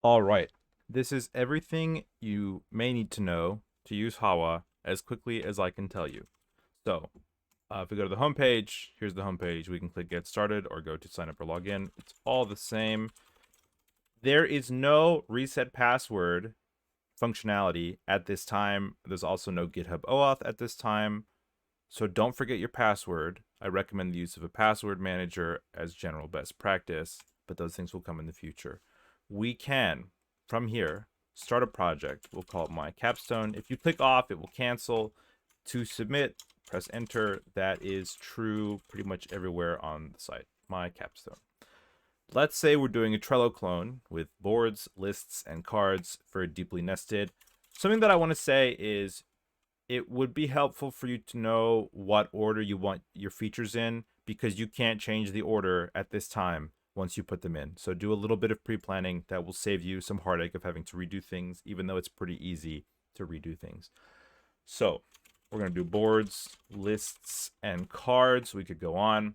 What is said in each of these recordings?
All right. This is everything you may need to know to use HAWA as quickly as I can tell you. So, if we go to the home page, here's the home page. We can click Get Started or go to Sign Up or Log In. It's all the same. There is no reset password functionality at this time. There's also no GitHub OAuth at this time. So don't forget your password. I recommend the use of a password manager as general best practice, but those things will come in the future. We can, from here, start a project. We'll call it My Capstone. If you click off, it will cancel. To submit, press enter. That is true pretty much everywhere on the site. My Capstone. Let's say we're doing a Trello clone with boards, lists, and cards for deeply nested. Something that I want to say is it would be helpful for you to know what order you want your features in, because you can't change the order at this time once you put them in. So do a little bit of pre-planning. That will save you some heartache of having to redo things, even though it's pretty easy to redo things. So we're going to do boards, lists, and cards. We could go on.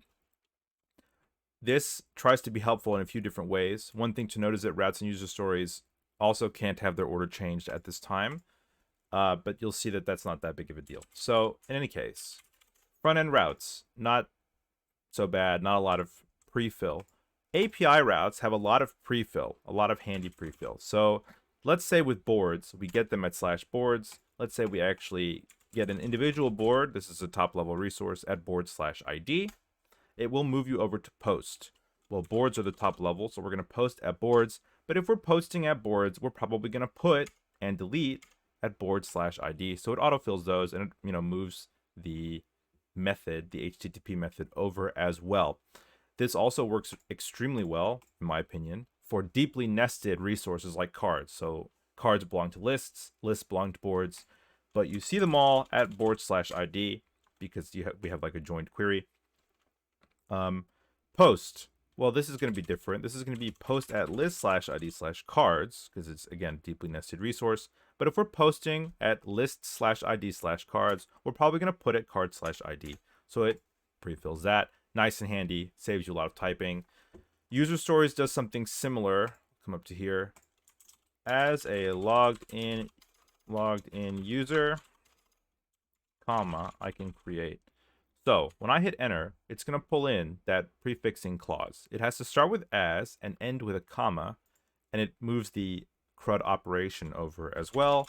This tries to be helpful in a few different ways. One thing to note is that routes and user stories also can't have their order changed at this time. But you'll see that that's not that big of a deal. So in any case, front-end routes, not so bad, not a lot of prefill. API routes have a lot of prefill, a lot of handy prefill. So let's say with boards, we get them at /boards. Let's say we actually get an individual board. This is a top-level resource at board/ID. It will move you over to post. Well, boards are the top level, so we're going to post at boards. But if we're posting at boards, we're probably going to put and delete at board/ID. So it autofills those and it moves the method, the HTTP method, over as well. This also works extremely well, in my opinion, for deeply nested resources like cards. So cards belong to lists, lists belong to boards, but you see them all at board/ID because we have like a joined query. Post. Well, this is going to be different. This is going to be post at list/ID/cards because it's, again, deeply nested resource. But if we're posting at list/ID/cards, we're probably going to put it card/ID. So it pre-fills that. Nice and handy. Saves you a lot of typing. User stories does something similar. Come up to here. As a logged in user, comma, I can create. So when I hit enter, it's going to pull in that prefixing clause. It has to start with as and end with a comma, and it moves the CRUD operation over as well.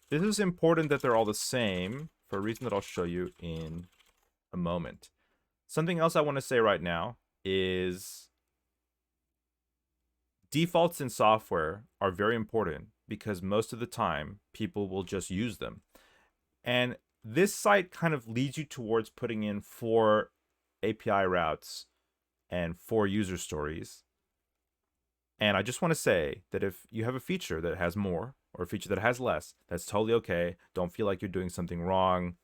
This is important that they're all the same for a reason that I'll show you in a moment. Something else I want to say right now is defaults in software are very important because most of the time people will just use them. And this site kind of leads you towards putting in 4 API routes and 4 user stories. And I just want to say that if you have a feature that has more or a feature that has less, that's totally okay. Don't feel like you're doing something wrong.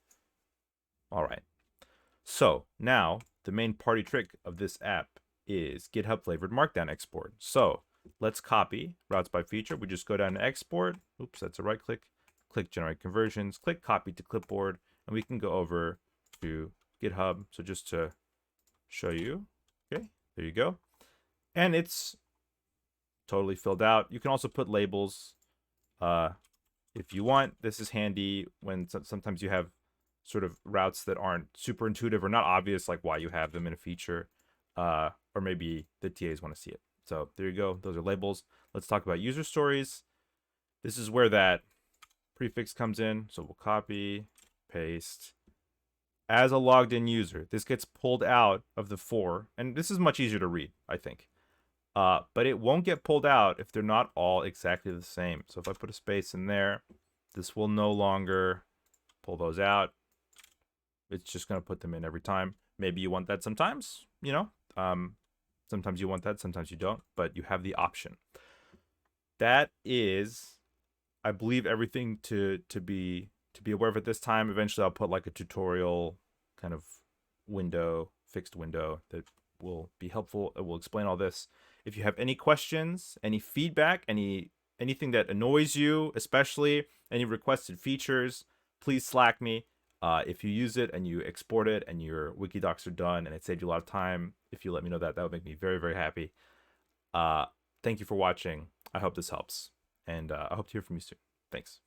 All right. So now the main party trick of this app is GitHub flavored Markdown export. So let's copy routes by feature. We just go down to export. Oops, that's a right click. Click generate conversions, click copy to clipboard, and we can go over to GitHub. So just to show you, okay, there you go. And it's totally filled out. You can also put labels if you want. This is handy when sometimes you have sort of routes that aren't super intuitive or not obvious, like why you have them in a feature, or maybe the TAs want to see it. So there you go. Those are labels. Let's talk about user stories. This is where that prefix comes in. So we'll copy, paste. As a logged in user, this gets pulled out of the 4, and this is much easier to read, I think. But it won't get pulled out if they're not all exactly the same. So if I put a space in there, this will no longer pull those out. It's just going to put them in every time. Maybe you want that sometimes, sometimes you want that, sometimes you don't, but you have the option. That is, I believe, everything to be aware of at this time. Eventually I'll put like a tutorial kind of window, fixed window that will be helpful. It will explain all this. If you have any questions, any feedback, anything that annoys you, especially any requested features, please Slack me. If you use it and you export it and your wiki docs are done and it saved you a lot of time, if you let me know that, that would make me very, very happy. Thank you for watching. I hope this helps, and I hope to hear from you soon. Thanks.